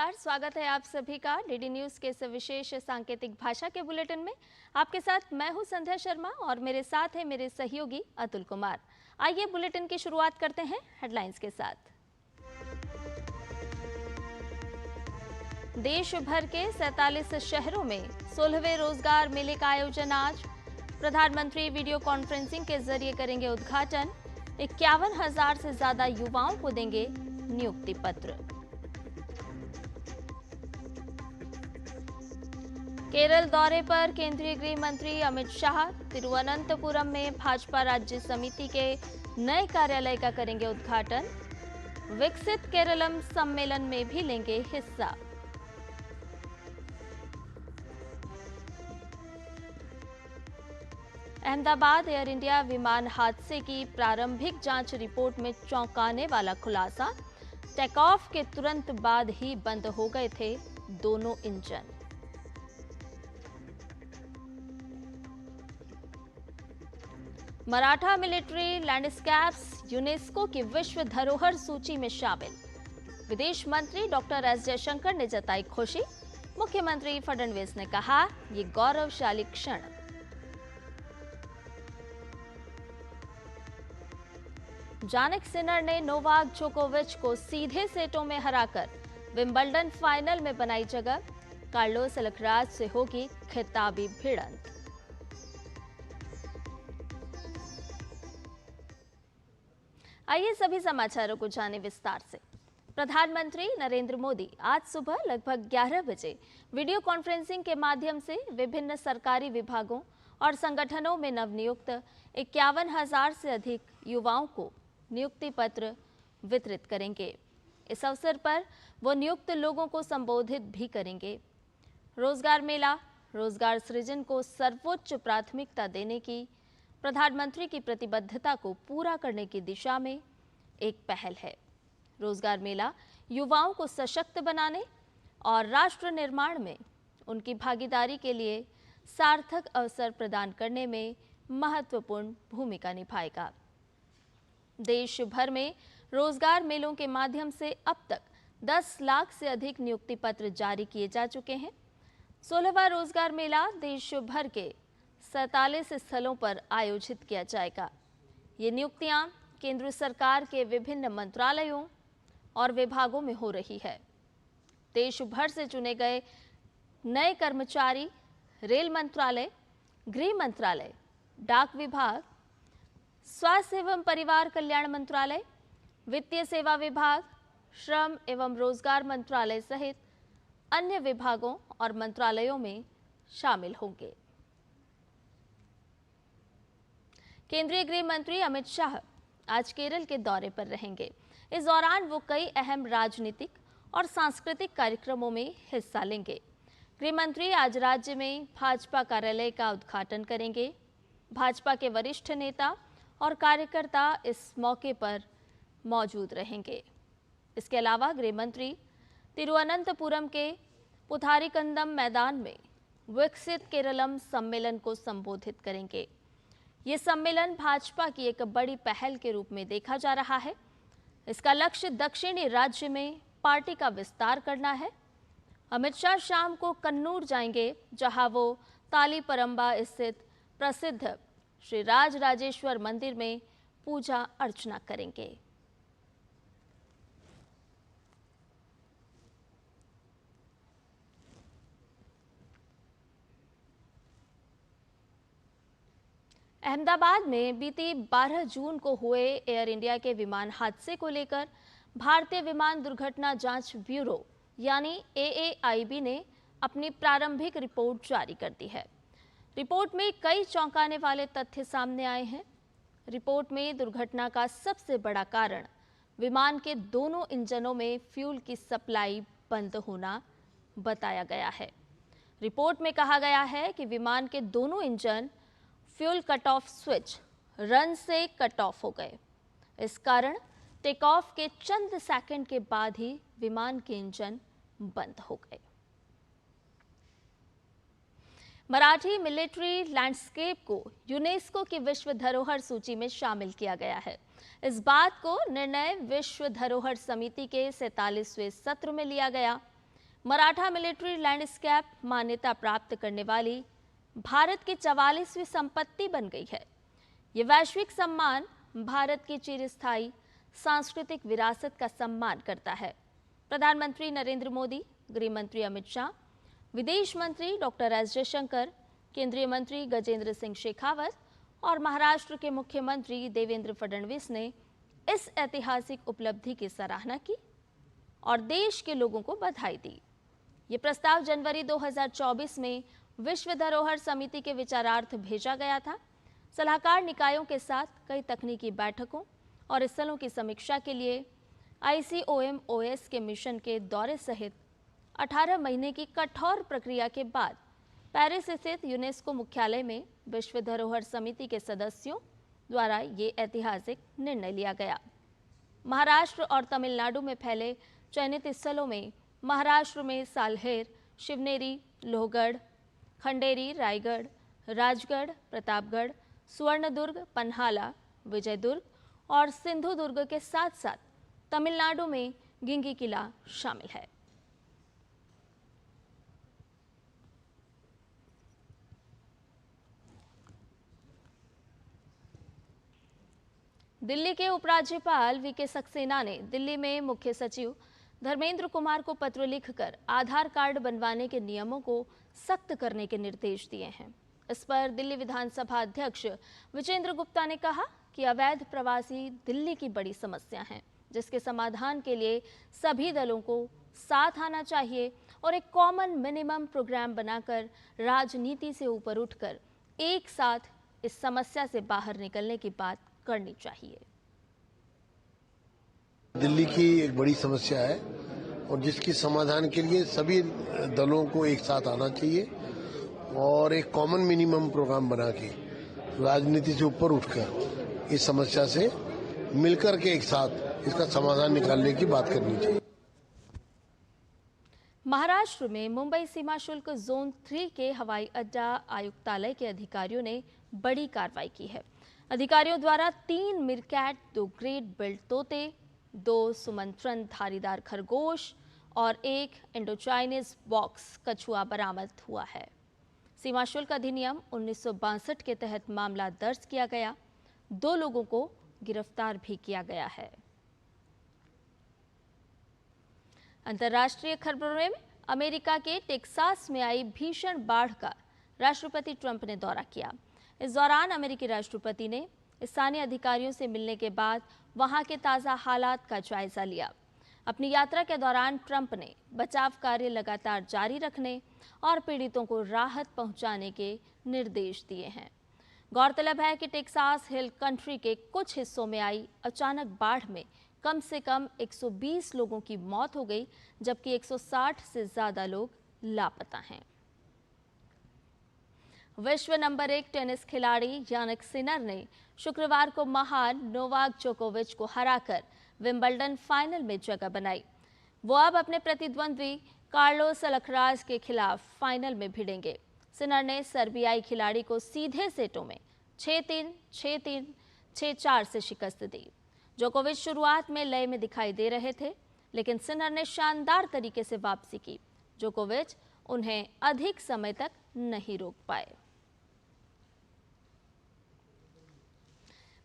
नमस्कार, स्वागत है आप सभी का डीडी न्यूज के इस विशेष सांकेतिक भाषा के बुलेटिन में। आपके साथ मैं हूं संध्या शर्मा और मेरे साथ है मेरे सहयोगी अतुल कुमार। आइए बुलेटिन की शुरुआत करते हैं हेडलाइंस के साथ। देश भर के 47 शहरों में 16वें रोजगार मेले का आयोजन आज। प्रधानमंत्री वीडियो कॉन्फ्रेंसिंग के जरिए करेंगे उद्घाटन। 51,000 से ज्यादा युवाओं को देंगे नियुक्ति पत्र। केरल दौरे पर केंद्रीय गृह मंत्री अमित शाह तिरुवनंतपुरम में भाजपा राज्य समिति के नए कार्यालय का करेंगे उद्घाटन। विकसित केरलम सम्मेलन में भी लेंगे हिस्सा। अहमदाबाद एयर इंडिया विमान हादसे की प्रारंभिक जांच रिपोर्ट में चौंकाने वाला खुलासा। टेक ऑफ के तुरंत बाद ही बंद हो गए थे दोनों engine. Maratha military landscapes UNESCO की विश्व धरोहर सूची में शामिल। विदेश मंत्री डॉक्टर एस जयशंकर ने जताई खुशी। मुख्यमंत्री फडणवीस ने कहा, ये गौरवशाली क्षण। जानिक सिनर ने नोवाक जोकोविच को सीधे सेटों में हराकर विंबलडन फाइनल में बनाई जगह। कार्लोस अलकराज से होगी खिताबी भिड़ंत। आइए सभी समाचारों को जाने विस्तार से। प्रधानमंत्री नरेंद्र मोदी आज सुबह लगभग 11 बजे वीडियो कॉन्फ्रेंसिंग के माध्यम से विभिन्न सरकारी विभागों और संगठनों में नवनियुक्त 51,000 से अधिक युवाओं को नियुक्ति पत्र वितरित करेंगे। इस अवसर पर वो नियुक्त लोगों को संबोधित भी करेंगे। रोजगार मेला रोजगार सृजन को सर्वोच्च प्राथमिकता देने की प्रधानमंत्री की प्रतिबद्धता को पूरा करने की दिशा में एक पहल है। रोजगार मेला युवाओं को सशक्त बनाने और राष्ट्र निर्माण में उनकी भागीदारी के लिए सार्थक अवसर प्रदान करने में महत्वपूर्ण भूमिका निभाएगा। देश भर में रोजगार मेलों के माध्यम से अब तक 10 लाख से अधिक नियुक्ति पत्र जारी किए जा चुके हैं। 16वां रोजगार मेला देश भर के 47 स्थलों पर आयोजित किया जाएगा। ये नियुक्तियां केंद्र सरकार के विभिन्न मंत्रालयों और विभागों में हो रही है। देश भर से चुने गए नए कर्मचारी रेल मंत्रालय, गृह मंत्रालय, डाक विभाग, स्वास्थ्य एवं परिवार कल्याण मंत्रालय, वित्तीय सेवा विभाग, श्रम एवं रोजगार मंत्रालय सहित अन्य विभागों और मंत्रालयों में शामिल होंगे। केंद्रीय गृह मंत्री अमित शाह आज केरल के दौरे पर रहेंगे। इस दौरान वो कई अहम राजनीतिक और सांस्कृतिक कार्यक्रमों में हिस्सा लेंगे। गृह मंत्री आज राज्य में भाजपा कार्यालय का उद्घाटन करेंगे। भाजपा के वरिष्ठ नेता और कार्यकर्ता इस मौके पर मौजूद रहेंगे। इसके अलावा गृह मंत्री तिरुवनंतपुरम के पुथारिकंदम मैदान में विकसित केरलम सम्मेलन को संबोधित करेंगे। ये सम्मेलन भाजपा की एक बड़ी पहल के रूप में देखा जा रहा है। इसका लक्ष्य दक्षिणी राज्य में पार्टी का विस्तार करना है। अमित शाह शाम को कन्नूर जाएंगे, जहां वो तालीपरंबा स्थित प्रसिद्ध श्री राजराजेश्वर मंदिर में पूजा अर्चना करेंगे। अहमदाबाद में बीती 12 जून को हुए एयर इंडिया के विमान हादसे को लेकर भारतीय विमान दुर्घटना जांच ब्यूरो यानी AAIB ने अपनी प्रारंभिक रिपोर्ट जारी कर दी है। रिपोर्ट में कई चौंकाने वाले तथ्य सामने आए हैं। रिपोर्ट में दुर्घटना का सबसे बड़ा कारण विमान के दोनों इंजनों में फ्यूल की सप्लाई बंद होना बताया गया है। रिपोर्ट में कहा गया है कि विमान के दोनों engine fuel cut off switch run से कट ऑफ हो गए। इस कारण टेक ऑफ के चंद सेकंड के बाद ही विमान के इंजन बंद हो गए। मराठी मिलिट्री लैंडस्केप को यूनेस्को की विश्व धरोहर सूची में शामिल किया गया है। इस बात को निर्णय विश्व धरोहर समिति के 47वें सत्र में लिया गया। मराठा मिलिट्री लैंडस्केप मान्यता प्राप्त करने वाली भारत की 44वीं संपत्ति बन गई है। ये वैश्विक सम्मान भारत की चिरस्थायी सांस्कृतिक विरासत का सम्मान करता है। प्रधानमंत्री नरेंद्र मोदी, गृह मंत्री अमित शाह, विदेश मंत्री डॉक्टर एस जयशंकर, केंद्रीय मंत्री गजेंद्र सिंह शेखावत और महाराष्ट्र के मुख्यमंत्री देवेंद्र फडणवीस ने इस ऐतिहासिक उपलब्धि की सराहना की और देश के लोगों को बधाई दी। ये प्रस्ताव जनवरी 2024 में विश्व धरोहर समिति के विचारार्थ भेजा गया था। सलाहकार निकायों के साथ कई तकनीकी बैठकों और स्थलों की समीक्षा के लिए ICOMOS के मिशन के दौरे सहित 18 महीने की कठोर प्रक्रिया के बाद पेरिस स्थित यूनेस्को मुख्यालय में विश्व धरोहर समिति के सदस्यों द्वारा ये ऐतिहासिक निर्णय लिया गया। महाराष्ट्र और तमिलनाडु में फैले चयनित स्थलों में महाराष्ट्र में सालहेर, शिवनेरी, लोहगढ़, खंडेरी, रायगढ़, राजगढ़, प्रतापगढ़, सुवर्णदुर्ग, पन्हाला, विजयदुर्ग और सिंधुदुर्ग के साथ साथ तमिलनाडु में गिंगी किला शामिल है। दिल्ली के उपराज्यपाल VK सक्सेना ने दिल्ली में मुख्य सचिव धर्मेंद्र कुमार को पत्र लिखकर आधार कार्ड बनवाने के नियमों को सख्त करने के निर्देश दिए हैं। इस पर दिल्ली विधानसभा अध्यक्ष विजेंद्र गुप्ता ने कहा कि अवैध प्रवासी दिल्ली की बड़ी समस्या है, जिसके समाधान के लिए सभी दलों को साथ आना चाहिए और एक कॉमन मिनिमम प्रोग्राम बनाकर राजनीति से ऊपर उठकर एक साथ इस समस्या से बाहर निकलने की बात करनी चाहिए। दिल्ली की एक बड़ी समस्या है और जिसकी समाधान के लिए सभी दलों को एक साथ आना चाहिए और एक कॉमन मिनिमम प्रोग्राम बना के राजनीति से ऊपर उठकर इस समस्या से मिलकर के एक साथ इसका समाधान निकालने की बात करनी चाहिए। महाराष्ट्र में मुंबई सीमा शुल्क जोन 3 के हवाई अड्डा आयुक्तालय के अधिकारियों ने बड़ी कार्रवाई की है। अधिकारियों द्वारा 3 मीरकैट, 2 ग्रेट बिल्ड तोते, 2 सुमंत्रन धारीदार खरगोश और 1 इंडोचाइनीज बॉक्स कछुआ बरामद हुआ है। सीमा शुल्क अधिनियम 1962 के तहत मामला दर्ज किया गया। 2 लोगों को गिरफ्तार भी किया गया है। अंतर्राष्ट्रीय खबरों में अमेरिका के टेक्सास में आई भीषण बाढ़ का राष्ट्रपति ट्रंप ने दौरा किया। इस दौरान अमेरिकी राष्ट्रपति ने स्थानीय अधिकारियों से मिलने के बाद वहां के ताज़ा हालात का जायजा लिया। अपनी यात्रा के दौरान ट्रंप ने बचाव कार्य लगातार जारी रखने और पीड़ितों को राहत पहुंचाने के निर्देश दिए हैं। गौरतलब है कि टेक्सास हिल कंट्री के कुछ हिस्सों में आई अचानक बाढ़ में कम से कम 120 लोगों की मौत हो गई, जबकि 160 से ज्यादा लोग लापता हैं। विश्व नंबर 1 टेनिस खिलाड़ी यानिक सिनर ने शुक्रवार को महान नोवाक जोकोविच को हराकर विंबलडन फाइनल में जगह बनाई। वो अब अपने प्रतिद्वंद्वी कार्लोस अलखराज के खिलाफ फाइनल में भिड़ेंगे। सिनर ने सर्बियाई खिलाड़ी को सीधे सेटों में 6-3, 6-3, 6-4 से शिकस्त दी। जोकोविच शुरुआत में लय में दिखाई दे रहे थे, लेकिन सिनर ने शानदार तरीके से वापसी की। जोकोविच उन्हें अधिक समय तक नहीं रोक पाए।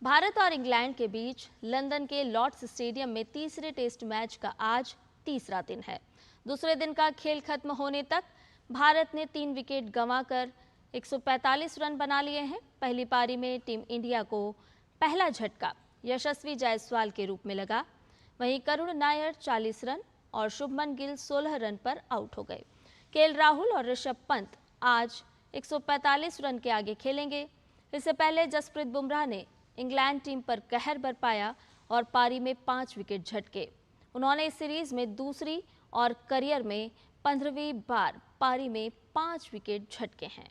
भारत और इंग्लैंड के बीच लंदन के लॉर्ड्स स्टेडियम में तीसरे टेस्ट मैच का आज तीसरा दिन है। दूसरे दिन का खेल खत्म होने तक भारत ने 3 विकेट गंवाकर 145 रन बना लिए हैं। पहली पारी में टीम इंडिया को पहला झटका यशस्वी जायसवाल के रूप में लगा। वहीं करुण नायर 40 रन और शुभमन गिल 16 रन पर आउट हो गए। केएल राहुल और ऋषभ पंत आज 145 रन के आगे खेलेंगे। इससे पहले जसप्रीत बुमराह ने इंग्लैंड टीम पर कहर बरपाया और पारी में 5 विकेट झटके। उन्होंने इस सीरीज में दूसरी और करियर में 15वीं बार पारी में 5 विकेट झटके हैं।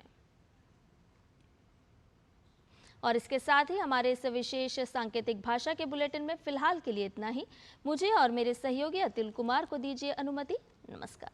और इसके साथ ही हमारे इस विशेष सांकेतिक भाषा के बुलेटिन में फिलहाल के लिए इतना ही। मुझे और मेरे सहयोगी अतुल कुमार को दीजिए अनुमति। नमस्कार।